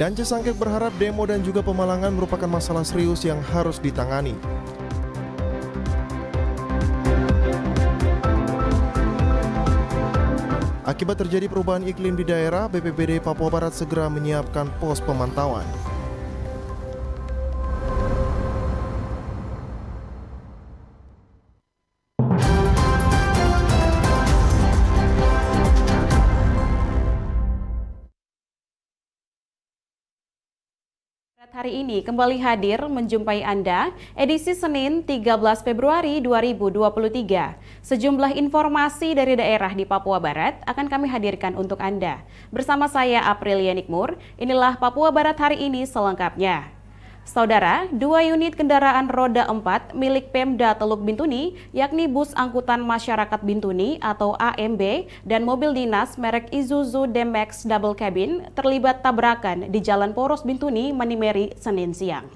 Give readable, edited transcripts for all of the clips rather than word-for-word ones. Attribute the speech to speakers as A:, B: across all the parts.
A: Dan Cisangkek berharap demo dan juga pemalangan merupakan masalah serius yang harus ditangani. Akibat terjadi perubahan iklim di daerah, BPBD Papua Barat segera menyiapkan pos pemantauan.
B: Hari ini kembali hadir menjumpai Anda edisi Senin 13 Februari 2023. Sejumlah informasi dari daerah di Papua Barat akan kami hadirkan untuk Anda. Bersama saya Aprilia Nikmur, inilah Papua Barat hari ini selengkapnya. Saudara, 2 unit kendaraan roda 4 milik Pemda Teluk Bintuni, yakni bus angkutan masyarakat Bintuni atau AMB dan mobil dinas merek Isuzu D-Max Double Cabin terlibat tabrakan di Jalan Poros Bintuni, Manimeri, Senin siang.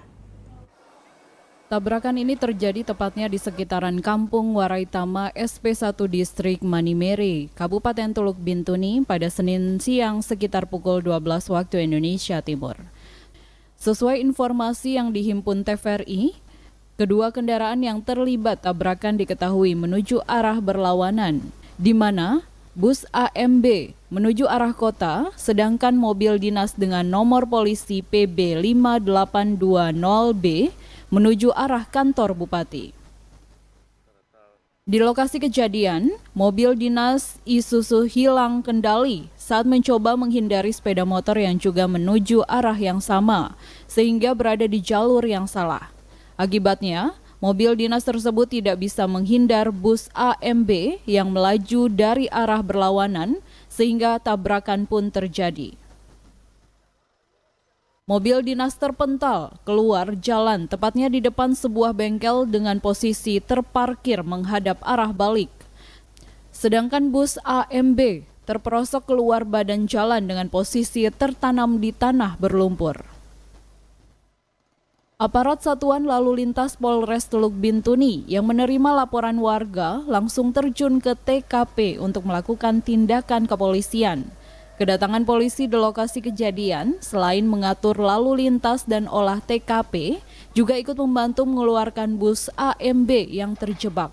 C: Tabrakan ini terjadi tepatnya di sekitaran Kampung Waraitama SP1 Distrik Manimeri, Kabupaten Teluk Bintuni pada Senin siang sekitar pukul 12 waktu Indonesia Timur. Sesuai informasi yang dihimpun TVRI, kedua kendaraan yang terlibat tabrakan diketahui menuju arah berlawanan, di mana bus AMB menuju arah kota, sedangkan mobil dinas dengan nomor polisi PB 5820B menuju arah kantor Bupati. Di lokasi kejadian, mobil dinas Isuzu hilang kendali saat mencoba menghindari sepeda motor yang juga menuju arah yang sama, sehingga berada di jalur yang salah. Akibatnya, mobil dinas tersebut tidak bisa menghindar bus AMB yang melaju dari arah berlawanan, sehingga tabrakan pun terjadi. Mobil dinas terpental keluar jalan tepatnya di depan sebuah bengkel dengan posisi terparkir menghadap arah balik. Sedangkan bus AMB terperosok keluar badan jalan dengan posisi tertanam di tanah berlumpur. Aparat Satuan Lalu Lintas Polres Teluk Bintuni yang menerima laporan warga langsung terjun ke TKP untuk melakukan tindakan kepolisian. Kedatangan polisi di lokasi kejadian, selain mengatur lalu lintas dan olah TKP, juga ikut membantu mengeluarkan bus AMB yang terjebak.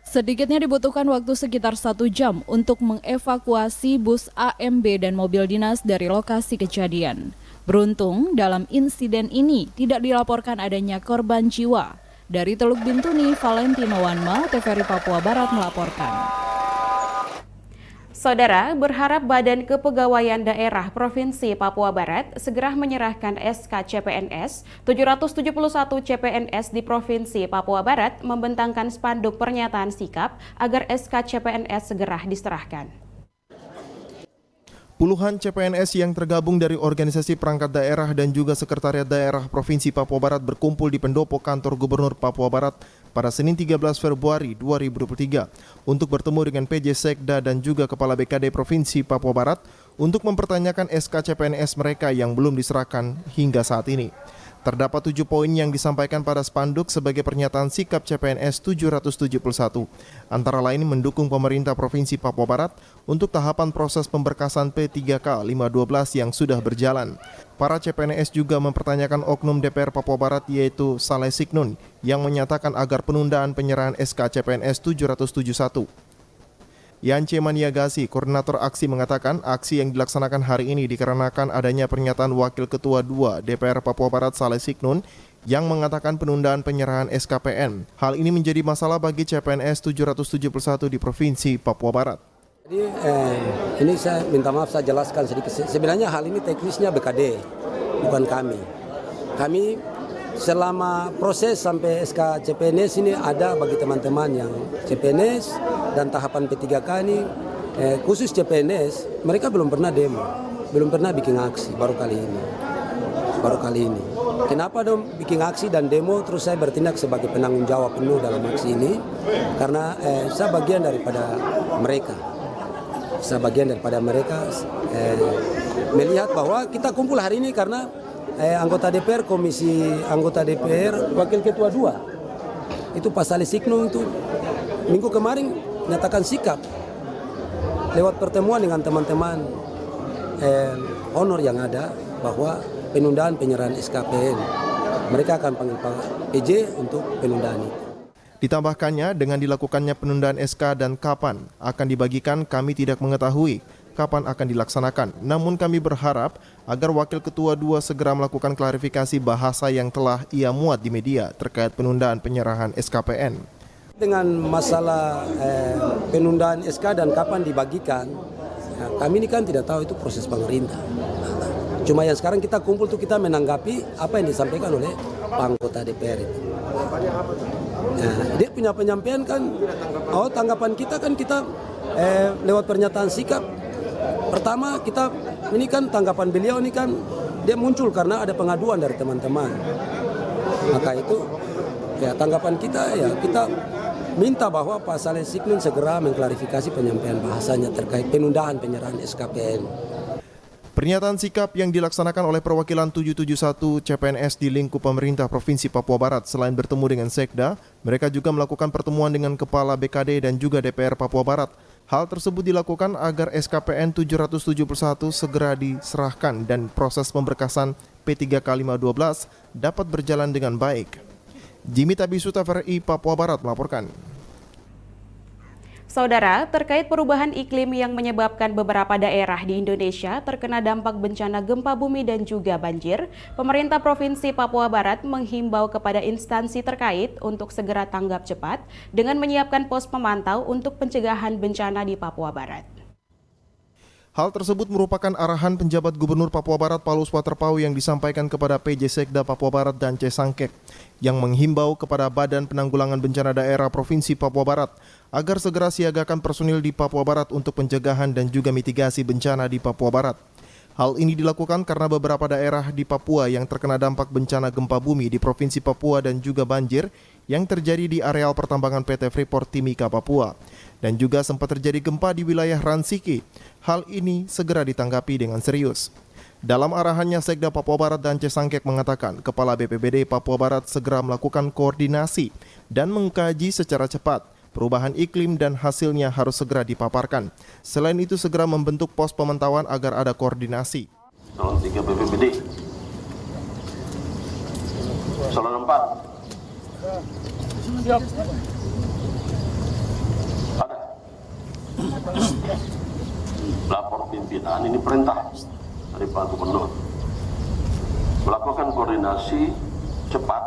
C: Sedikitnya dibutuhkan waktu sekitar 1 jam untuk mengevakuasi bus AMB dan mobil dinas dari lokasi kejadian. Beruntung, dalam insiden ini tidak dilaporkan adanya korban jiwa. Dari Teluk Bintuni, Valentino Wanma, TVRI Papua Barat melaporkan.
B: Saudara berharap Badan Kepegawaian Daerah Provinsi Papua Barat segera menyerahkan SK CPNS 771 CPNS di Provinsi Papua Barat membentangkan spanduk pernyataan sikap agar SK CPNS segera diserahkan.
A: Puluhan CPNS yang tergabung dari organisasi perangkat daerah dan juga sekretariat daerah Provinsi Papua Barat berkumpul di pendopo kantor Gubernur Papua Barat pada Senin 13 Februari 2023 untuk bertemu dengan PJ Sekda dan juga Kepala BKD Provinsi Papua Barat untuk mempertanyakan SK CPNS mereka yang belum diserahkan hingga saat ini. Terdapat 7 poin yang disampaikan pada spanduk sebagai pernyataan sikap CPNS 771. Antara lain mendukung pemerintah Provinsi Papua Barat untuk tahapan proses pemberkasan P3K 512 yang sudah berjalan. Para CPNS juga mempertanyakan oknum DPR Papua Barat yaitu Saleh Siknun yang menyatakan agar penundaan penyerahan SK CPNS 771. Yance Maniagasi, koordinator aksi mengatakan aksi yang dilaksanakan hari ini dikarenakan adanya pernyataan Wakil Ketua 2 DPR Papua Barat Saleh Siknun yang mengatakan penundaan penyerahan SKPN. Hal ini menjadi masalah bagi CPNS 771 di Provinsi Papua Barat.
D: Jadi ini saya minta maaf, saya jelaskan sedikit. Sebenarnya hal ini teknisnya BKD, bukan kami. Kami selama proses sampai SK CPNS ini ada bagi teman-teman yang CPNS dan tahapan P3K ini, khusus CPNS, mereka belum pernah demo, belum pernah bikin aksi, baru kali ini. Kenapa dong bikin aksi dan demo, terus saya bertindak sebagai penanggung jawab penuh dalam aksi ini, karena saya bagian daripada mereka, melihat bahwa kita kumpul hari ini karena anggota DPR, anggota DPR, Wakil Ketua 2, itu Pak Saleh Siknun itu minggu kemarin nyatakan sikap lewat pertemuan dengan teman-teman honor yang ada bahwa penundaan penyerahan SKPN. Mereka akan panggil Pak PJ untuk penundaan itu.
A: Ditambahkannya, dengan dilakukannya penundaan SK dan kapan akan dibagikan kami tidak mengetahui kapan akan dilaksanakan. Namun kami berharap agar Wakil Ketua 2 segera melakukan klarifikasi bahasa yang telah ia muat di media terkait penundaan penyerahan SKPN.
D: Dengan masalah penundaan SK dan kapan dibagikan, kami ini kan tidak tahu itu proses pemerintah. Cuma yang sekarang kita kumpul tuh kita menanggapi apa yang disampaikan oleh anggota DPR itu. Nah, dia punya penyampaian kan, tanggapan kita kan kita lewat pernyataan sikap. Pertama kita ini kan tanggapan beliau ini kan dia muncul karena ada pengaduan dari teman-teman. Maka itu ya tanggapan kita ya kita minta bahwa Pak Saleh Siklin segera mengklarifikasi penyampaian bahasanya terkait penundaan penyerahan SKPN.
A: Pernyataan sikap yang dilaksanakan oleh perwakilan 771 CPNS di lingkup pemerintah Provinsi Papua Barat selain bertemu dengan Sekda, mereka juga melakukan pertemuan dengan Kepala BKD dan juga DPR Papua Barat. Hal tersebut dilakukan agar SKPN 771 segera diserahkan dan proses pemberkasan P3K512 dapat berjalan dengan baik. Jimmy Tabisu TVRI Papua Barat melaporkan.
B: Saudara, terkait perubahan iklim yang menyebabkan beberapa daerah di Indonesia terkena dampak bencana gempa bumi dan juga banjir, pemerintah Provinsi Papua Barat menghimbau kepada instansi terkait untuk segera tanggap cepat dengan menyiapkan pos pemantau untuk pencegahan bencana di Papua Barat.
A: Hal tersebut merupakan arahan penjabat Gubernur Papua Barat Paulus Waterpau yang disampaikan kepada PJ Sekda Papua Barat dan C. Sangkek yang menghimbau kepada Badan Penanggulangan Bencana Daerah Provinsi Papua Barat agar segera siagakan personil di Papua Barat untuk pencegahan dan juga mitigasi bencana di Papua Barat. Hal ini dilakukan karena beberapa daerah di Papua yang terkena dampak bencana gempa bumi di Provinsi Papua dan juga banjir yang terjadi di areal pertambangan PT Freeport Timika Papua. Dan juga sempat terjadi gempa di wilayah Ransiki. Hal ini segera ditanggapi dengan serius. Dalam arahannya, Sekda Papua Barat dan C. Sangkek mengatakan Kepala BPBD Papua Barat segera melakukan koordinasi dan mengkaji secara cepat perubahan iklim dan hasilnya harus segera dipaparkan. Selain itu segera membentuk pos pemantauan agar ada koordinasi.
E: Salon 3 BPBD. Salon 4. Ada. Lapor pimpinan, ini perintah dari Pak Gubernur. Melakukan koordinasi cepat,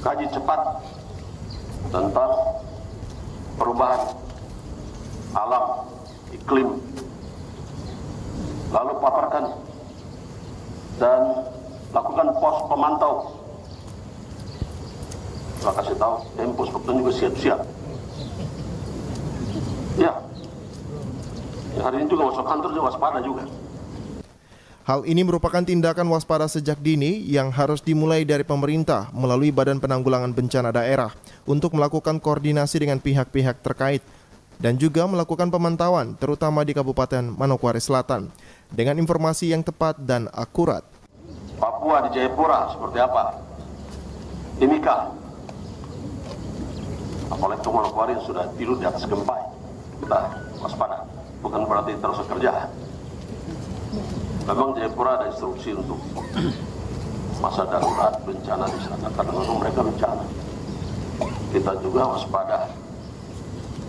E: kaji cepat tentang perubahan alam, iklim, lalu paparkan dan lakukan pos pemantau. Saya kasih tahu, pos kebetulan juga siap-siap. Ya, hari ini juga masuk kantor juga waspada juga.
A: Hal ini merupakan tindakan waspada sejak dini yang harus dimulai dari pemerintah melalui Badan Penanggulangan Bencana Daerah untuk melakukan koordinasi dengan pihak-pihak terkait dan juga melakukan pemantauan terutama di Kabupaten Manokwari Selatan dengan informasi yang tepat dan akurat.
E: Papua di Jayapura seperti apa? Timika. Apalagi Manokwari yang sudah tidur di atas gempa. Kita waspada. Bukan berarti terus kerja. Memang Jayapura ada instruksi untuk masa darurat bencana di sana karena mereka bencana. Kita juga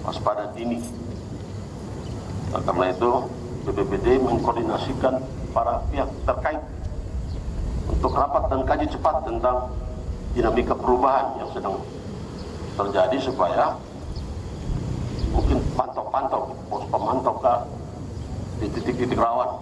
E: waspada dini. Nah, karena itu BPBD mengkoordinasikan para pihak terkait untuk rapat dan kaji cepat tentang dinamika perubahan yang sedang terjadi supaya mungkin pantau pos pemantau di titik-titik rawan.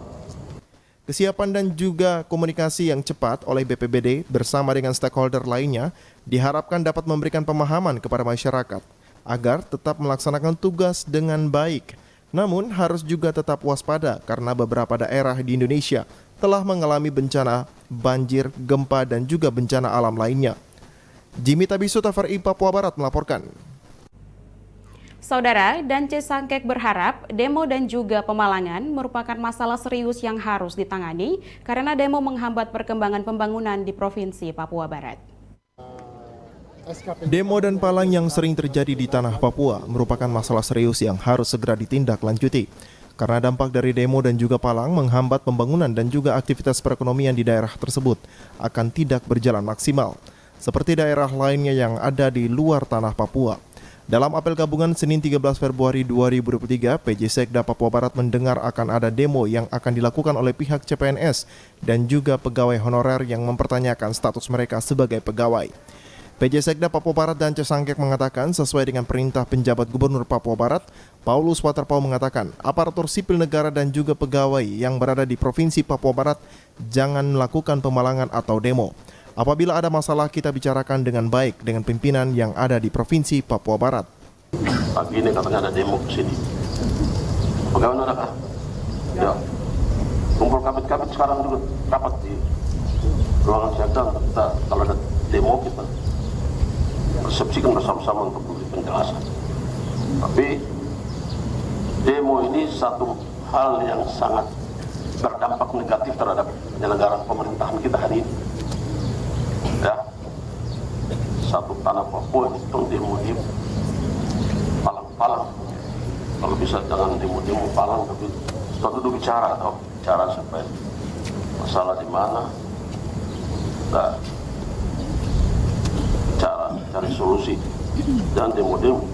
A: Kesiapan dan juga komunikasi yang cepat oleh BPBD bersama dengan stakeholder lainnya diharapkan dapat memberikan pemahaman kepada masyarakat agar tetap melaksanakan tugas dengan baik. Namun harus juga tetap waspada karena beberapa daerah di Indonesia telah mengalami bencana banjir, gempa dan juga bencana alam lainnya. Jimmy Tabisu TVRI Papua Barat melaporkan.
B: Saudara, dan C. Sangkek berharap demo dan juga pemalangan merupakan masalah serius yang harus ditangani karena demo menghambat perkembangan pembangunan di Provinsi Papua Barat.
A: Demo dan palang yang sering terjadi di tanah Papua merupakan masalah serius yang harus segera ditindaklanjuti. karena dampak dari demo dan juga palang menghambat pembangunan dan juga aktivitas perekonomian di daerah tersebut akan tidak berjalan maksimal, seperti daerah lainnya yang ada di luar tanah Papua. Dalam apel gabungan Senin 13 Februari 2023, PJ Sekda Papua Barat mendengar akan ada demo yang akan dilakukan oleh pihak CPNS dan juga pegawai honorer yang mempertanyakan status mereka sebagai pegawai. PJ Sekda Papua Barat dan Cesangkek mengatakan sesuai dengan perintah penjabat Gubernur Papua Barat, Paulus Waterpau mengatakan aparatur sipil negara dan juga pegawai yang berada di Provinsi Papua Barat jangan melakukan pemalangan atau demo. Apabila ada masalah kita bicarakan dengan baik dengan pimpinan yang ada di Provinsi Papua Barat.
E: Pagi ini katanya ada demo ke sini. Bagaimana adakah? Ya, kumpul kabit-kabit sekarang juga rapat di ruangan Sekda. Kita kalau ada demo kita persepsikan bersama-sama untuk memberi penjelasan. Tapi demo ini satu hal yang sangat berdampak negatif terhadap penyelenggaraan pemerintahan kita hari ini. Ya, satu tanah Papua itu demo-demo palang-palang. Kalau bisa jangan demo-demo palang, tapi kita duduk bicara supaya masalah di mana, nah, cari solusi dan demo-demo.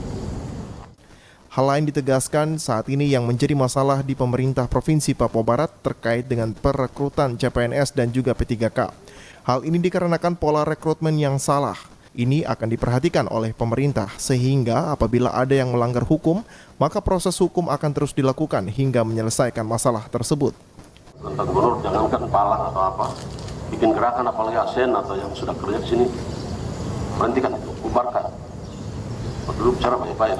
A: Hal lain ditegaskan saat ini yang menjadi masalah di pemerintah Provinsi Papua Barat terkait dengan perekrutan CPNS dan juga P3K. Hal ini dikarenakan pola rekrutmen yang salah. Ini akan diperhatikan oleh pemerintah sehingga apabila ada yang melanggar hukum, maka proses hukum akan terus dilakukan hingga menyelesaikan masalah tersebut.
E: Tentang gubernur jangankan palang atau apa, bikin gerakan apalagi ASN atau yang sudah kerja di sini, berhentikan itu, bubarkan. Dulu bicara baik-baik.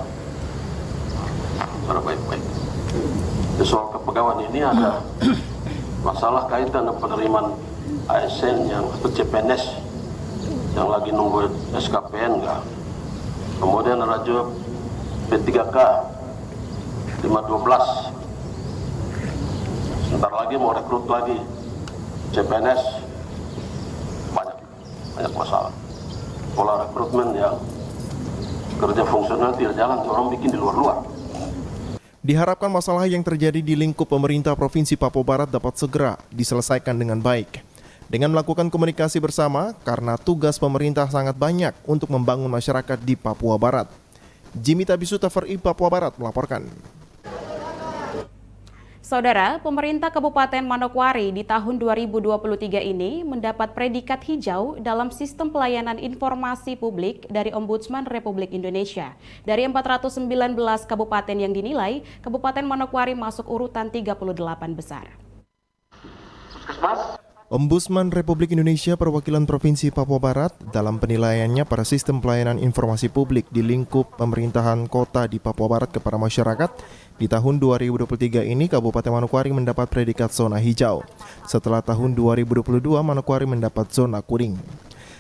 E: Bicara baik-baik. Di soal kepegawaian ini ada masalah kaitan dengan penerimaan ASN yang atau CPNS yang lagi nunggu SKPN enggak. Kemudian ada juga P3K 512. Sebentar lagi mau rekrut lagi CPNS, banyak masalah. Pola rekrutmen yang kerja fungsional tidak jalan, orang bikin di luar-luar.
A: Diharapkan masalah yang terjadi di lingkup pemerintah Provinsi Papua Barat dapat segera diselesaikan dengan baik. Dengan melakukan komunikasi bersama, karena tugas pemerintah sangat banyak untuk membangun masyarakat di Papua Barat. Jimmy Tabisuta FRI Papua Barat melaporkan.
B: Saudara, pemerintah Kabupaten Manokwari di tahun 2023 ini mendapat predikat hijau dalam sistem pelayanan informasi publik dari Ombudsman Republik Indonesia. Dari 419 kabupaten yang dinilai, Kabupaten Manokwari masuk urutan 38 besar.
A: Ombudsman Republik Indonesia perwakilan Provinsi Papua Barat dalam penilaiannya pada sistem pelayanan informasi publik di lingkup pemerintahan kota di Papua Barat kepada masyarakat, di tahun 2023 ini Kabupaten Manokwari mendapat predikat zona hijau. Setelah tahun 2022 Manokwari mendapat zona kuning.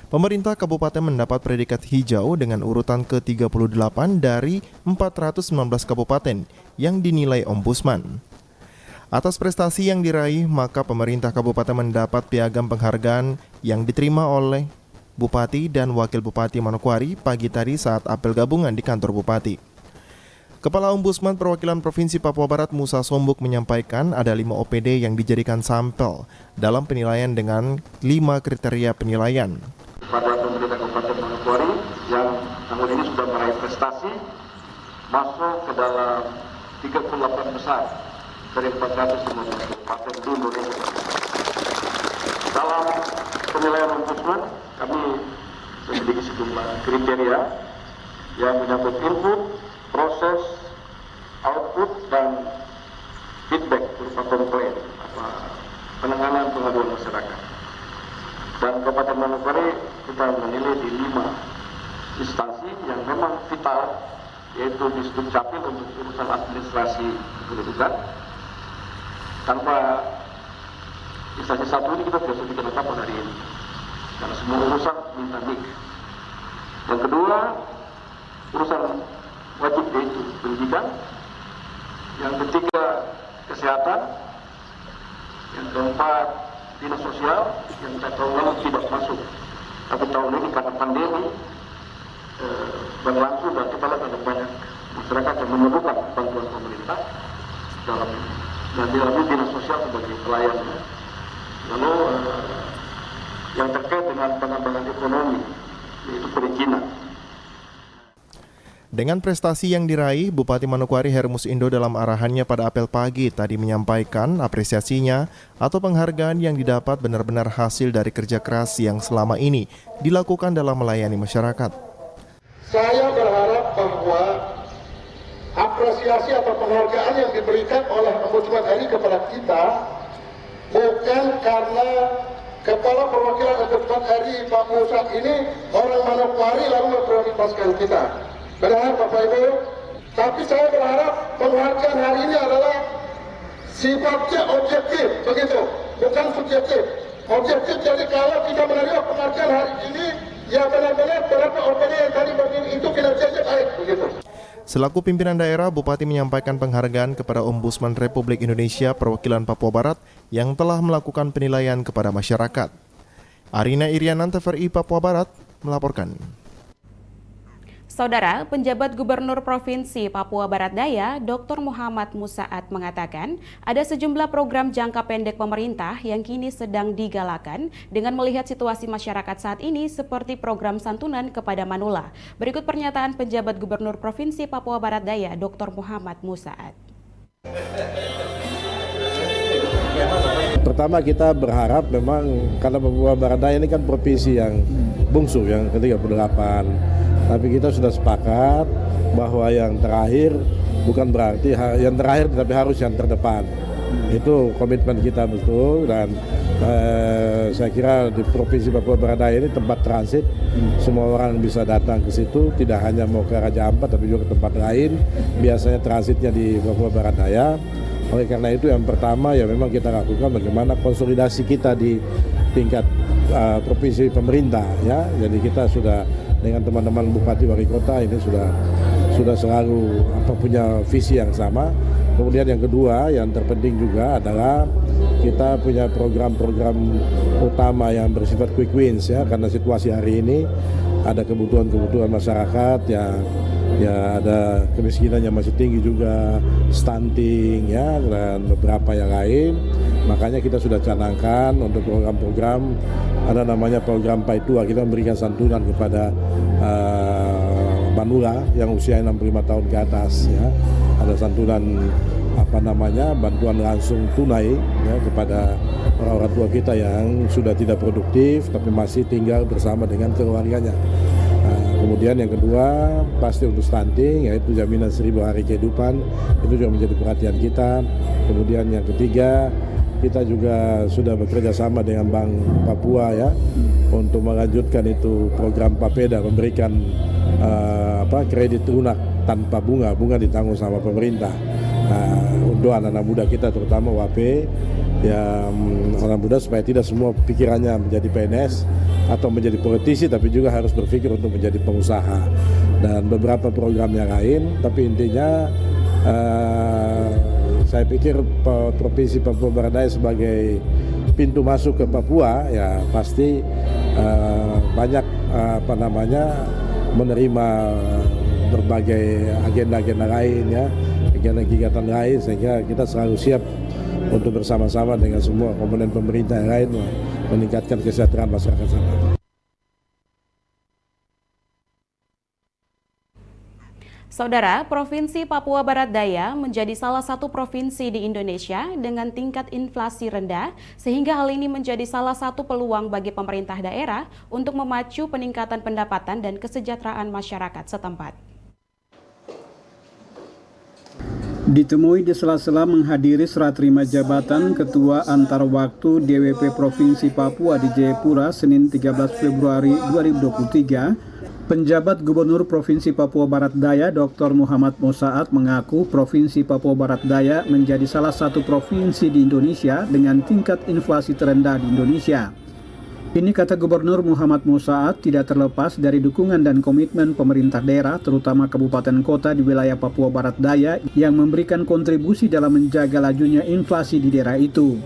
A: Pemerintah kabupaten mendapat predikat hijau dengan urutan ke-38 dari 419 kabupaten yang dinilai Ombudsman. Atas prestasi yang diraih, maka pemerintah kabupaten mendapat piagam penghargaan yang diterima oleh Bupati dan Wakil Bupati Manokwari pagi tadi saat apel gabungan di kantor Bupati. Kepala Ombudsman Perwakilan Provinsi Papua Barat Musa Sombuk menyampaikan ada 5 OPD yang dijadikan sampel dalam penilaian dengan 5 kriteria penilaian.
F: Pada pemerintah Kabupaten Manokwari yang tahun ini sudah meraih prestasi masuk ke dalam 38 besar dari 415 kabupaten di Indonesia. Dalam penilaian Ombudsman, kami memiliki sejumlah kriteria yang menyangkut input, proses, output, dan feedback berupa komplain, penanganan pengaduan masyarakat. Dan Kabupaten Manokwari kita menilai di 5 instansi yang memang vital, yaitu di Dukcapil untuk urusan administrasi kependudukan. Tanpa instansi satu ini kita tidak bisa menetapkan hari ini, karena semua urusan minta nik. Yang kedua, urusan wajib yaitu pendidikan. Yang ketiga, kesehatan. Yang keempat, dinas sosial yang tahun lalu tidak masuk, tapi tahun ini karena pandemi berlangsung dan kita lihat ada banyak masyarakat yang memerlukan bantuan pemerintah. dan diambil dinas sosial sebagai pelayannya. Lalu yang terkait dengan pengembangan ekonomi, yaitu perizinan.
A: Dengan prestasi yang diraih, Bupati Manokwari Hermus Indo dalam arahannya pada apel pagi tadi menyampaikan apresiasinya atau penghargaan yang didapat benar-benar hasil dari kerja keras yang selama ini dilakukan dalam melayani masyarakat.
G: Saya berharap bahwa apresiasi atau penghargaan yang diberikan oleh Ombudsman RI kepada kita bukan karena Kepala Perwakilan Ombudsman RI Pak Musa ini orang Manokwari lalu memprioritaskan kita. Benar Bapak Ibu, tapi saya berharap penghargaan hari ini adalah sifatnya objektif, begitu, bukan subjektif. Objektif, jadi kalau kita menerima penghargaan hari ini, ya benar-benar berapa OPD yang tadi berdiri itu kinerjanya baik, begitu.
A: Selaku pimpinan daerah, Bupati menyampaikan penghargaan kepada Ombudsman Republik Indonesia Perwakilan Papua Barat yang telah melakukan penilaian kepada masyarakat. Arina Irianan, TVRI Papua Barat, melaporkan.
B: Saudara, penjabat Gubernur Provinsi Papua Barat Daya, Dr. Muhammad Musaat mengatakan ada sejumlah program jangka pendek pemerintah yang kini sedang digalakan dengan melihat situasi masyarakat saat ini seperti program santunan kepada manula. Berikut pernyataan penjabat Gubernur Provinsi Papua Barat Daya, Dr. Muhammad Musaat.
H: Pertama kita berharap memang karena Papua Barat Daya ini kan provinsi yang bungsu yang ke-38. Tapi kita sudah sepakat bahwa yang terakhir bukan berarti yang terakhir tapi harus yang terdepan. Itu komitmen kita betul dan saya kira di Provinsi Papua Barat Daya ini tempat transit. Semua orang bisa datang ke situ, tidak hanya mau ke Raja Ampat tapi juga ke tempat lain. Biasanya transitnya di Papua Barat Daya. Oleh karena itu yang pertama ya memang kita lakukan bagaimana konsolidasi kita di tingkat provinsi pemerintah ya. Jadi kita sudah dengan teman-teman Bupati Wali Kota ini sudah selalu punya visi yang sama. Kemudian yang kedua yang terpenting juga adalah kita punya program-program utama yang bersifat quick wins ya, karena situasi hari ini ada kebutuhan-kebutuhan masyarakat yang ya ada kemiskinan yang masih tinggi juga, stunting ya, dan beberapa yang lain. Makanya kita sudah canangkan untuk program-program, ada namanya program Paitua, kita memberikan santunan kepada manula yang usia 65 tahun ke atas ya. Ada santunan bantuan langsung tunai ya, kepada orang-orang tua kita yang sudah tidak produktif tapi masih tinggal bersama dengan keluarganya. Kemudian yang kedua pasti untuk stunting, yaitu jaminan 1000 hari kehidupan, itu juga menjadi perhatian kita. Kemudian yang ketiga kita juga sudah bekerja sama dengan Bank Papua ya untuk melanjutkan itu program Papeda, memberikan kredit lunak tanpa bunga ditanggung sama pemerintah. Untuk anak-anak muda kita terutama WAP ya, anak muda supaya tidak semua pikirannya menjadi PNS atau menjadi politisi, tapi juga harus berpikir untuk menjadi pengusaha dan beberapa program yang lain. Tapi intinya saya pikir Provinsi Papua Barat Daya sebagai pintu masuk ke Papua ya pasti banyak menerima berbagai agenda-agenda lain ya, kegiatan lain, sehingga kita selalu siap untuk bersama-sama dengan semua komponen pemerintah yang lain meningkatkan kesejahteraan masyarakat sana.
B: Saudara, Provinsi Papua Barat Daya menjadi salah satu provinsi di Indonesia dengan tingkat inflasi rendah, sehingga hal ini menjadi salah satu peluang bagi pemerintah daerah untuk memacu peningkatan pendapatan dan kesejahteraan masyarakat setempat.
I: Ditemui di sela-sela menghadiri serah terima jabatan Ketua Antar Waktu DWP Provinsi Papua di Jayapura, Senin 13 Februari 2023, penjabat Gubernur Provinsi Papua Barat Daya Dr. Muhammad Musaat mengaku Provinsi Papua Barat Daya menjadi salah satu provinsi di Indonesia dengan tingkat inflasi terendah di Indonesia. Ini kata Gubernur Muhammad Musaat tidak terlepas dari dukungan dan komitmen pemerintah daerah terutama kabupaten kota di wilayah Papua Barat Daya yang memberikan kontribusi dalam menjaga lajunya inflasi di daerah itu.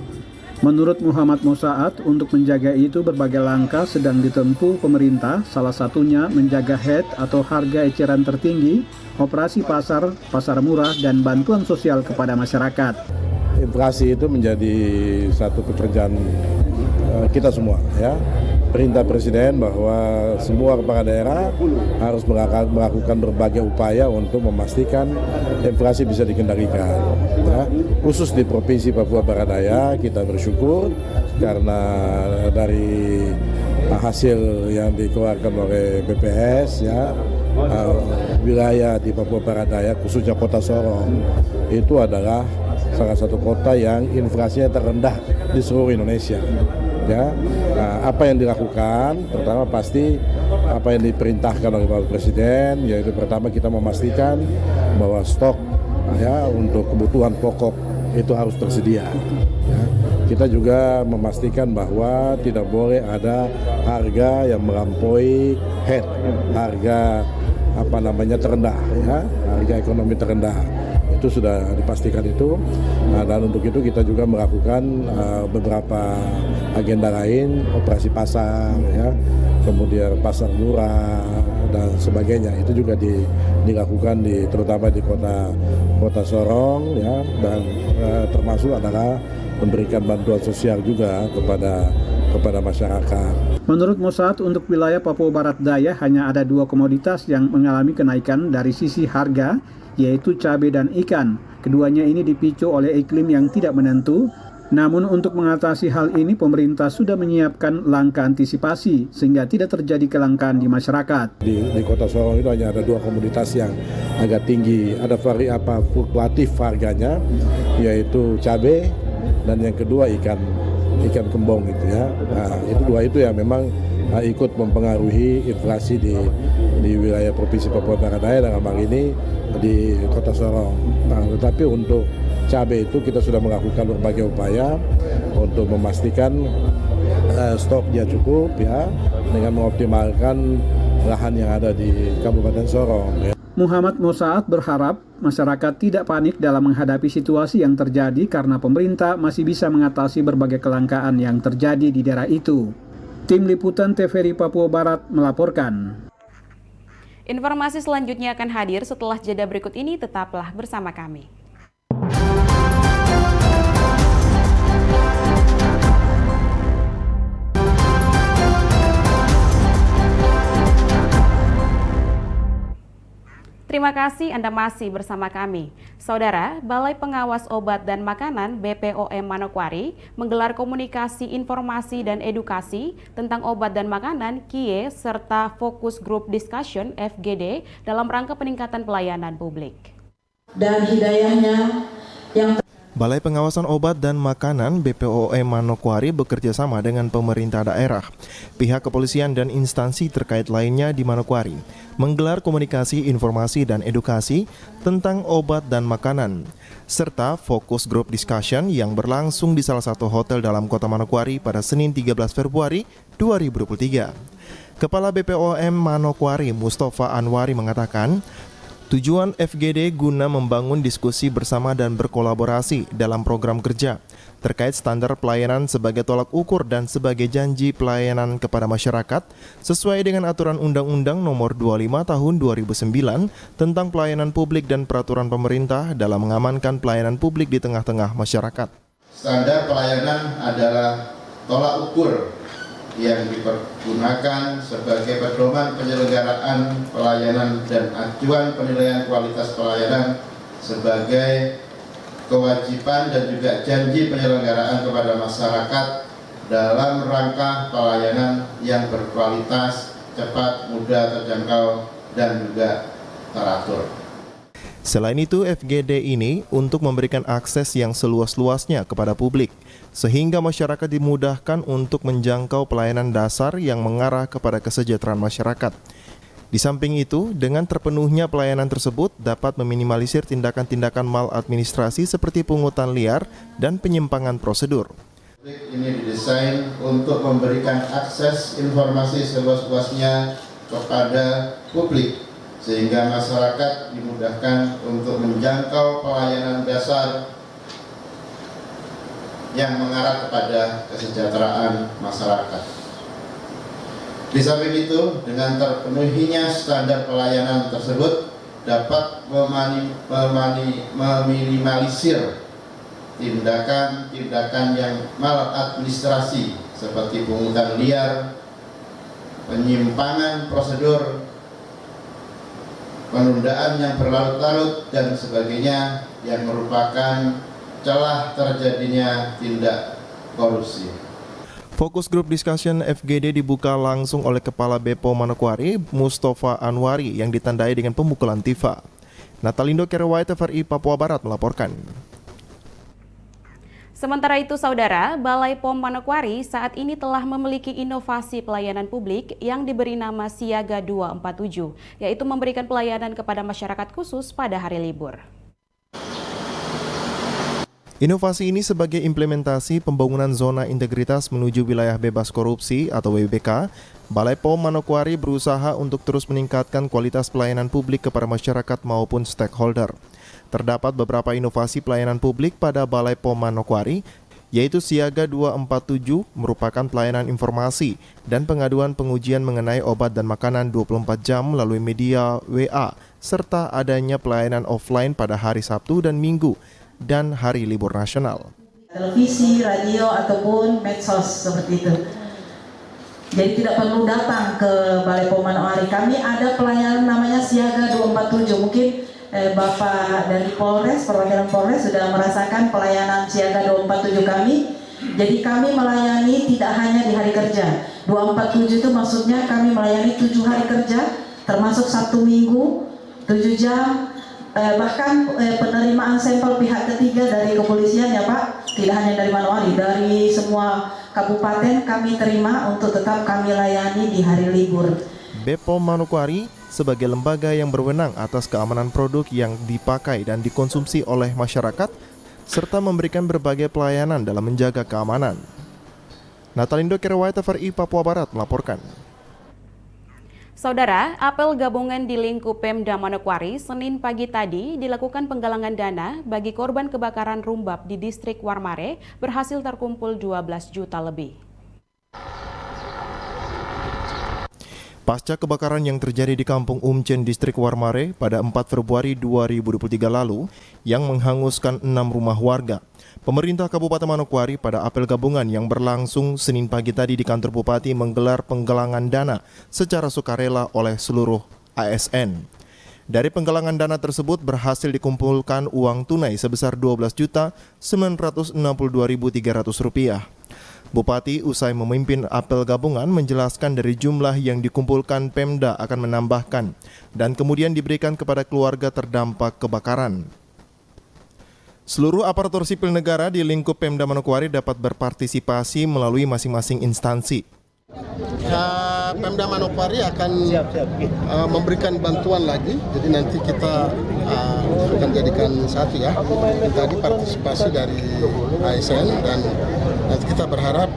I: Menurut Muhammad Mosaat, untuk menjaga itu berbagai langkah sedang ditempuh pemerintah, salah satunya menjaga HET atau harga eceran tertinggi, operasi pasar, pasar murah, dan bantuan sosial kepada masyarakat.
H: Inflasi itu menjadi satu pekerjaan kita semua, ya. Perintah Presiden bahwa semua kepala daerah harus melakukan berbagai upaya untuk memastikan inflasi bisa dikendalikan. Ya. Khusus di Provinsi Papua Barat Daya kita bersyukur karena dari hasil yang dikeluarkan oleh BPS, ya, wilayah di Papua Barat Daya khususnya Kota Sorong itu adalah salah satu kota yang inflasinya terendah di seluruh Indonesia. Ya, nah, apa yang dilakukan? Pertama pasti apa yang diperintahkan oleh Bapak Presiden, yaitu pertama kita memastikan bahwa stok, ya, untuk kebutuhan pokok itu harus tersedia. Ya. Kita juga memastikan bahwa tidak boleh ada harga yang melampaui HET, harga terendah, ya, harga ekonomi terendah. Itu sudah dipastikan itu. Nah, dan untuk itu kita juga melakukan beberapa agenda lain, operasi pasar, ya, kemudian pasar murah dan sebagainya. Itu juga dilakukan terutama di kota Sorong, ya, dan termasuk adalah memberikan bantuan sosial juga kepada masyarakat.
I: Menurut Mosaat, untuk wilayah Papua Barat Daya hanya ada 2 komoditas yang mengalami kenaikan dari sisi harga, yaitu cabai dan ikan. Keduanya ini dipicu oleh iklim yang tidak menentu. Namun untuk mengatasi hal ini, pemerintah sudah menyiapkan langkah antisipasi sehingga tidak terjadi kelangkaan di masyarakat.
H: Di Kota Sorong itu hanya ada 2 komoditas yang agak tinggi, ada fluktuatif harganya, yaitu cabai dan yang kedua ikan kembung gitu, ya. Nah, itu 2 itu yang memang ikut mempengaruhi inflasi di wilayah Provinsi Papua Barat Daya dalam hal ini di Kota Sorong. Nah, tetapi untuk cabai itu kita sudah melakukan berbagai upaya untuk memastikan stoknya cukup, ya, dengan mengoptimalkan lahan yang ada di Kabupaten Sorong. Ya.
I: Muhammad Mosaat berharap masyarakat tidak panik dalam menghadapi situasi yang terjadi karena pemerintah masih bisa mengatasi berbagai kelangkaan yang terjadi di daerah itu. Tim Liputan TVRI Papua Barat melaporkan.
B: Informasi selanjutnya akan hadir setelah jeda berikut ini, tetaplah bersama kami. Terima kasih Anda masih bersama kami. Saudara, Balai Pengawas Obat dan Makanan BPOM Manokwari menggelar komunikasi informasi dan edukasi tentang obat dan makanan KIE serta Focus Group Discussion FGD dalam rangka peningkatan pelayanan publik.
J: Dan hidayahnya yang
A: Balai Pengawasan Obat dan Makanan BPOM Manokwari bekerja sama dengan pemerintah daerah, pihak kepolisian dan instansi terkait lainnya di Manokwari menggelar komunikasi, informasi, dan edukasi tentang obat dan makanan, serta fokus group discussion yang berlangsung di salah satu hotel dalam kota Manokwari pada Senin 13 Februari 2023. Kepala BPOM Manokwari Mustafa Anwari mengatakan, tujuan FGD guna membangun diskusi bersama dan berkolaborasi dalam program kerja terkait standar pelayanan sebagai tolak ukur dan sebagai janji pelayanan kepada masyarakat sesuai dengan aturan Undang-Undang Nomor 25 Tahun 2009 tentang pelayanan publik dan peraturan pemerintah dalam mengamankan pelayanan publik di tengah-tengah masyarakat.
G: Standar pelayanan adalah tolak ukur yang dipergunakan sebagai pedoman penyelenggaraan pelayanan dan acuan penilaian kualitas pelayanan sebagai kewajiban dan juga janji penyelenggaraan kepada masyarakat dalam rangka pelayanan yang berkualitas, cepat, mudah, terjangkau, dan juga teratur.
A: Selain itu, FGD ini untuk memberikan akses yang seluas-luasnya kepada publik, sehingga masyarakat dimudahkan untuk menjangkau pelayanan dasar yang mengarah kepada kesejahteraan masyarakat. Di samping itu, dengan terpenuhnya pelayanan tersebut dapat meminimalisir tindakan-tindakan maladministrasi seperti pungutan liar dan penyimpangan prosedur.
G: Ini didesain untuk memberikan akses informasi seluas-luasnya kepada publik, sehingga masyarakat dimudahkan untuk menjangkau pelayanan dasar
K: yang mengarah kepada kesejahteraan masyarakat. Di samping itu, dengan terpenuhinya standar pelayanan tersebut dapat meminimalisir tindakan-tindakan yang maladministrasi seperti pungutan liar, penyimpangan prosedur, penundaan yang berlarut-larut dan sebagainya yang merupakan celah terjadinya tindak korupsi.
A: Fokus Group Discussion FGD dibuka langsung oleh Kepala Bepom Manokwari, Mustafa Anwari, yang ditandai dengan pemukulan tifa. Natalindo Kerewait TVRI Papua Barat melaporkan.
B: Sementara itu, Saudara, Balai POM Manokwari saat ini telah memiliki inovasi pelayanan publik yang diberi nama Siaga 247, yaitu memberikan pelayanan kepada masyarakat khusus pada hari libur.
A: Inovasi ini sebagai implementasi pembangunan zona integritas menuju wilayah bebas korupsi atau WBK, Balai POM Manokwari berusaha untuk terus meningkatkan kualitas pelayanan publik kepada masyarakat maupun stakeholder. Terdapat beberapa inovasi pelayanan publik pada Balai POM Manokwari, yaitu Siaga 247 merupakan pelayanan informasi dan pengaduan pengujian mengenai obat dan makanan 24 jam melalui media WA, serta adanya pelayanan offline pada hari Sabtu dan Minggu dan hari libur nasional.
J: Televisi, radio, ataupun medsos seperti itu. Jadi tidak perlu datang ke Balai POM Manokwari. Kami ada pelayanan namanya Siaga 247. Mungkin Bapak dari Polres, perwakilan Polres sudah merasakan pelayanan Siaga 247 kami. Jadi kami melayani tidak hanya di hari kerja. 247 itu maksudnya kami melayani 7 hari kerja, termasuk Sabtu Minggu, 7 jam. Bahkan penerimaan sampel pihak ketiga dari kepolisian ya Pak, tidak hanya dari Manokwari, dari semua kabupaten kami terima untuk tetap kami layani di hari libur.
A: Bepom Manokwari sebagai lembaga yang berwenang atas keamanan produk yang dipakai dan dikonsumsi oleh masyarakat, serta memberikan berbagai pelayanan dalam menjaga keamanan. Natalindo Kerewait TVRI Papua Barat melaporkan.
B: Saudara, apel gabungan di lingkup Pemda Manokwari Senin pagi tadi dilakukan penggalangan dana bagi korban kebakaran rumbab di distrik Warmare berhasil terkumpul 12 juta lebih.
A: Pasca kebakaran yang terjadi di Kampung Umcen, distrik Warmare pada 4 Februari 2023 lalu yang menghanguskan 6 rumah warga, pemerintah Kabupaten Manokwari pada apel gabungan yang berlangsung Senin pagi tadi di kantor Bupati menggelar penggalangan dana secara sukarela oleh seluruh ASN. Dari penggalangan dana tersebut berhasil dikumpulkan uang tunai sebesar Rp12.962.300. Bupati usai memimpin apel gabungan menjelaskan dari jumlah yang dikumpulkan Pemda akan menambahkan dan kemudian diberikan kepada keluarga terdampak kebakaran. Seluruh aparatur sipil negara di lingkup Pemda Manokwari dapat berpartisipasi melalui masing-masing instansi.
G: Pemda Manokwari akan memberikan bantuan lagi, jadi nanti kita akan jadikan satu ya. Tadi partisipasi dari ASN dan nanti kita berharap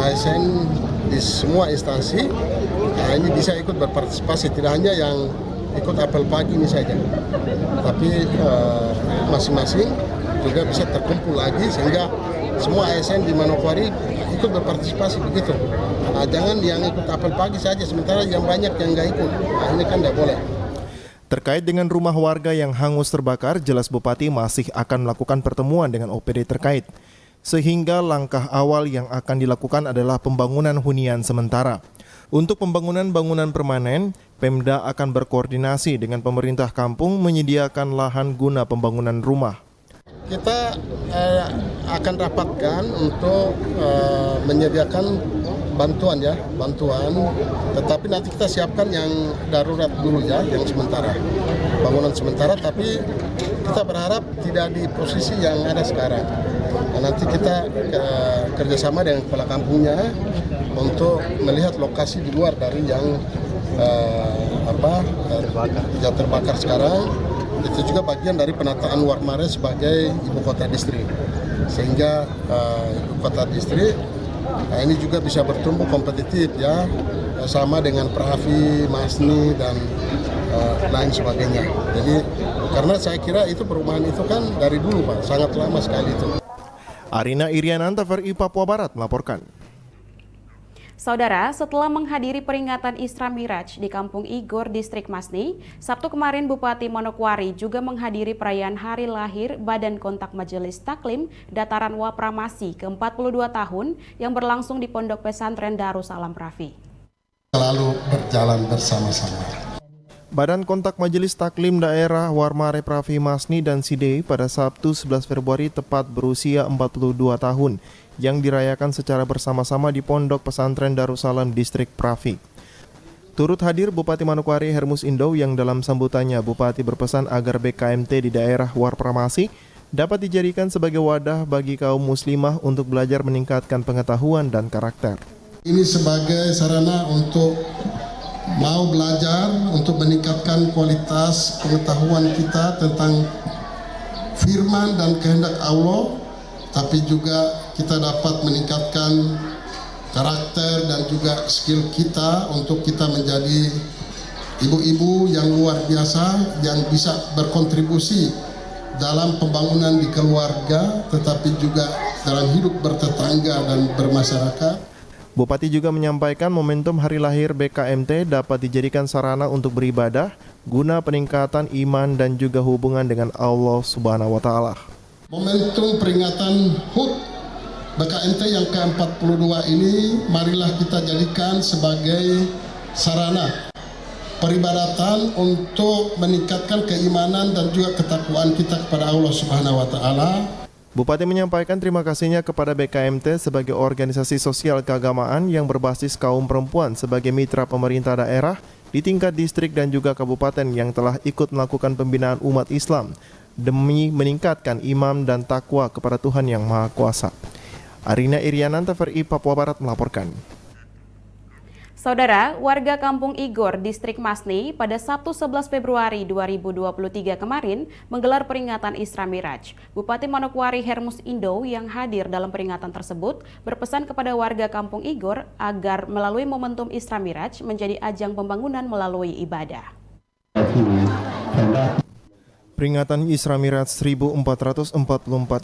G: ASN di semua instansi ini bisa ikut berpartisipasi, tidak hanya yang ikut apel pagi ini saja, tapi masing-masing juga bisa terkumpul lagi sehingga semua ASN di Manokwari ikut berpartisipasi begitu. Jangan yang ikut apel pagi saja, sementara yang banyak yang nggak ikut. Ini kan nggak boleh.
A: Terkait dengan rumah warga yang hangus terbakar, jelas Bupati masih akan melakukan pertemuan dengan OPD terkait. Sehingga langkah awal yang akan dilakukan adalah pembangunan hunian sementara. Untuk pembangunan bangunan permanen, Pemda akan berkoordinasi dengan pemerintah kampung menyediakan lahan guna pembangunan rumah.
G: Kita akan rapatkan untuk menyediakan bantuan, tetapi nanti kita siapkan yang darurat dulu ya, yang sementara, bangunan sementara, tapi kita berharap tidak di posisi yang ada sekarang. Nah, nanti kita kerjasama dengan kepala kampungnya untuk melihat lokasi di luar dari yang terbakar sekarang. Itu juga bagian dari penataan Warmare sebagai ibu kota distrik, sehingga ibu kota distrik ini juga bisa bertumbuh kompetitif ya, sama dengan Pravi, Masni dan lain sebagainya. Jadi karena saya kira itu perumahan itu kan dari dulu Pak, sangat lama sekali itu.
A: Arina Iriananta, TVRI Papua Barat melaporkan.
B: Saudara, setelah menghadiri peringatan Isra Miraj di Kampung Igor, Distrik Masni, Sabtu kemarin Bupati Manokwari juga menghadiri perayaan hari lahir Badan Kontak Majelis Taklim Dataran Wapramasi ke-42 tahun yang berlangsung di Pondok Pesantren Darussalam Rafi.
G: Selalu berjalan bersama-sama.
A: Badan Kontak Majelis Taklim Daerah Warmare Prafi Masni dan Sidei pada Sabtu 11 Februari tepat berusia 42 tahun yang dirayakan secara bersama-sama di Pondok Pesantren Darussalam Distrik Prafi. Turut hadir Bupati Manokwari Hermus Indo yang dalam sambutannya Bupati berpesan agar BKMT di daerah Warpramasi dapat dijadikan sebagai wadah bagi kaum muslimah untuk belajar meningkatkan pengetahuan dan karakter.
G: Ini sebagai sarana untuk mau belajar untuk meningkatkan kualitas pengetahuan kita tentang firman dan kehendak Allah, tapi juga kita dapat meningkatkan karakter dan juga skill kita untuk kita menjadi ibu-ibu yang luar biasa yang bisa berkontribusi dalam pembangunan di keluarga, tetapi juga dalam hidup bertetangga dan bermasyarakat.
A: Bupati juga menyampaikan momentum hari lahir BKMT dapat dijadikan sarana untuk beribadah guna peningkatan iman dan juga hubungan dengan Allah Subhanahu wa taala.
G: Momentum peringatan HUT BKMT yang ke-42 ini marilah kita jadikan sebagai sarana peribadatan untuk meningkatkan keimanan dan juga ketakwaan kita kepada Allah Subhanahu wa taala.
A: Bupati menyampaikan terima kasihnya kepada BKMT sebagai organisasi sosial keagamaan yang berbasis kaum perempuan sebagai mitra pemerintah daerah di tingkat distrik dan juga kabupaten yang telah ikut melakukan pembinaan umat Islam demi meningkatkan iman dan takwa kepada Tuhan Yang Maha Kuasa. Arina Iriananta, TVRI Papua Barat melaporkan.
B: Saudara, warga Kampung Igor, Distrik Masni pada Sabtu 11 Februari 2023 kemarin menggelar peringatan Isra Miraj. Bupati Manokwari Hermus Indo yang hadir dalam peringatan tersebut berpesan kepada warga Kampung Igor agar melalui momentum Isra Miraj menjadi ajang pembangunan melalui ibadah.
A: Peringatan Isra Miraj 1444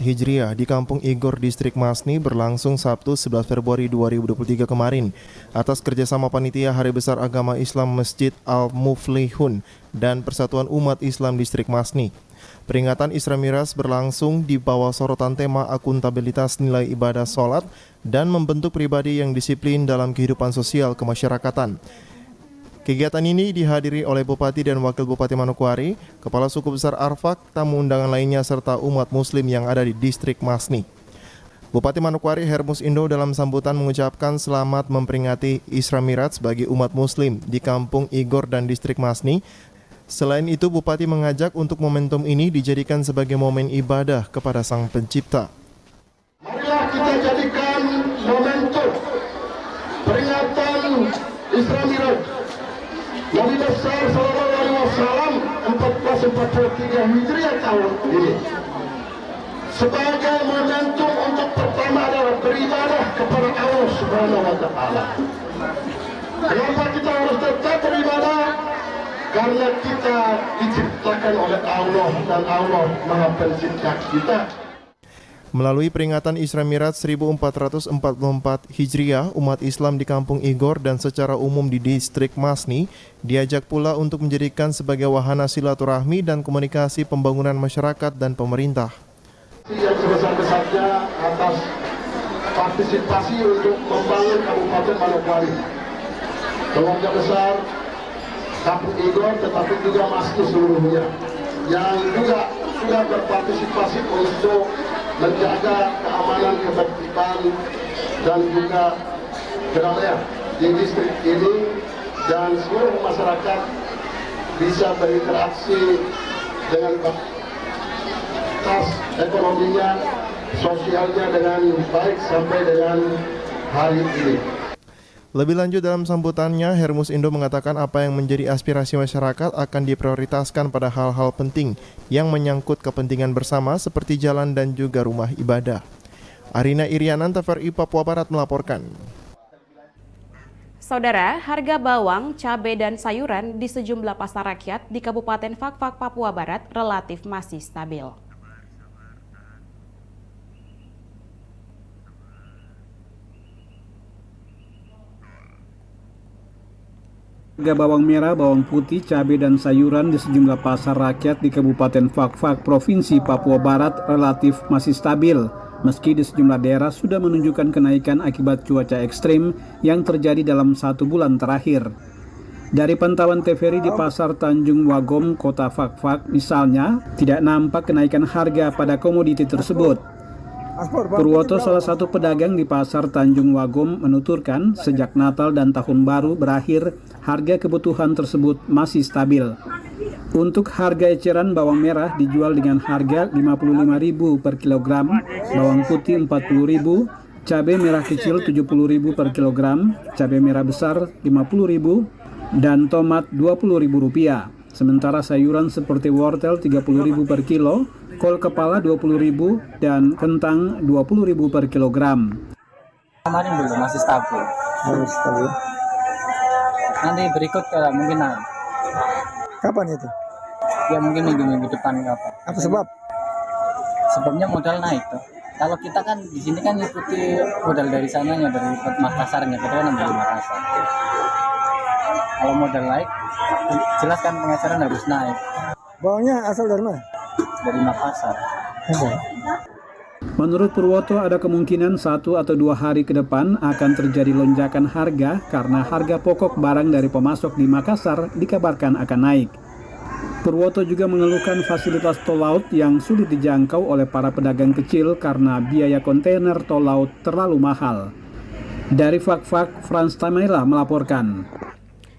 A: Hijriah di Kampung Igor, Distrik Masni berlangsung Sabtu 11 Februari 2023 kemarin atas kerjasama Panitia Hari Besar Agama Islam Masjid Al-Muflihun dan Persatuan Umat Islam Distrik Masni. Peringatan Isra Miraj berlangsung di bawah sorotan tema akuntabilitas nilai ibadah sholat dan membentuk pribadi yang disiplin dalam kehidupan sosial kemasyarakatan. Kegiatan ini dihadiri oleh Bupati dan Wakil Bupati Manokwari, Kepala Suku Besar Arfak, tamu undangan lainnya serta umat muslim yang ada di Distrik Masni. Bupati Manokwari Hermus Indo dalam sambutan mengucapkan selamat memperingati Isra Miraj bagi umat muslim di Kampung Igor dan Distrik Masni. Selain itu, Bupati mengajak untuk momentum ini dijadikan sebagai momen ibadah kepada Sang Pencipta.
G: Marilah kita jadikan momentum peringatan Isra Miraj Nabi besar Sallallahu Alaihi Wasallam 1443 Hijriah tahun ini sebagai momentum untuk pertama adalah beribadah kepada Allah Subhanahu wa taala. Kenapa kita harus tetap beribadah? Karena kita diciptakan oleh Allah dan Allah Maha Pencipta kita.
A: Melalui peringatan Isra Miraj 1444 Hijriah, umat Islam di Kampung Igor dan secara umum di Distrik Masni diajak pula untuk menjadikan sebagai wahana silaturahmi dan komunikasi pembangunan masyarakat dan pemerintah.
G: Yang sebesar-besarnya atas partisipasi untuk membangun Kabupaten Manokwari. Keluarga besar Kampung Igor tetapi juga Masni seluruhnya yang juga sudah berpartisipasi untuk menjaga keamanan, ketertiban dan juga kedamaian di distrik ini dan seluruh masyarakat bisa berinteraksi dengan batas ekonominya, sosialnya dengan baik sampai dengan hari ini.
A: Lebih lanjut dalam sambutannya, Hermus Indo mengatakan apa yang menjadi aspirasi masyarakat akan diprioritaskan pada hal-hal penting yang menyangkut kepentingan bersama seperti jalan dan juga rumah ibadah. Arina Iriananta, TVRI Papua Barat melaporkan.
B: Saudara, harga bawang, cabai, dan sayuran di sejumlah pasar rakyat di Kabupaten Fakfak, Papua Barat relatif masih stabil.
I: Harga bawang merah, bawang putih, cabai, dan sayuran di sejumlah pasar rakyat di Kabupaten Fak-Fak, Provinsi Papua Barat relatif masih stabil, meski di sejumlah daerah sudah menunjukkan kenaikan akibat cuaca ekstrim yang terjadi dalam 1 bulan terakhir. Dari pantauan TVRI di Pasar Tanjung Wagom, Kota Fak-Fak misalnya, tidak nampak kenaikan harga pada komoditi tersebut. Purwoto, salah satu pedagang di Pasar Tanjung Wagom, menuturkan sejak Natal dan Tahun Baru berakhir, harga kebutuhan tersebut masih stabil. Untuk harga eceran bawang merah dijual dengan harga Rp55.000 per kilogram, bawang putih Rp40.000, cabai merah kecil Rp70.000 per kilogram, cabai merah besar Rp50.000, dan tomat Rp20.000. Sementara sayuran seperti wortel Rp30.000 per kilo, kol kepala Rp20.000, dan kentang Rp20.000 per kilogram.
L: Kemarin dulu masih stabil. Nanti berikut mungkin naik.
M: Kapan itu?
L: Ya mungkin minggu-minggu depan kapan.
M: Apa sebab?
L: Sebabnya modal naik tuh. Kalau kita kan di sini kan ikuti modal dari sananya, dari Makassarnya, kita kan ambil Makassar. Kalau modal naik, jelas kan pengecaran harus naik.
M: Bawangnya asal dari mana?
L: Dari Makassar.
I: Menurut Purwoto, ada kemungkinan 1 atau 2 hari ke depan akan terjadi lonjakan harga karena harga pokok barang dari pemasok di Makassar dikabarkan akan naik. Purwoto juga mengeluhkan fasilitas tol laut yang sulit dijangkau oleh para pedagang kecil karena biaya kontainer tol laut terlalu mahal. Dari Fak-Fak, Frans Tamaila melaporkan.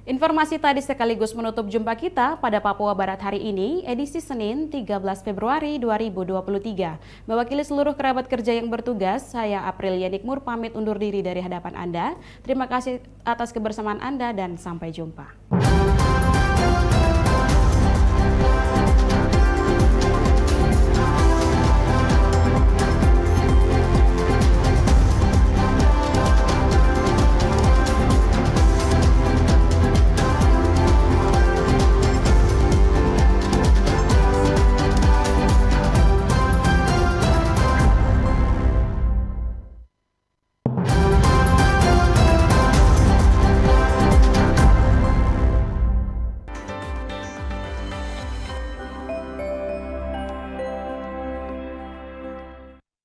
B: Informasi tadi sekaligus menutup jumpa kita pada Papua Barat hari ini, edisi Senin 13 Februari 2023. Mewakili seluruh kerabat kerja yang bertugas, saya Aprilia Nikmur pamit undur diri dari hadapan Anda. Terima kasih atas kebersamaan Anda dan sampai jumpa.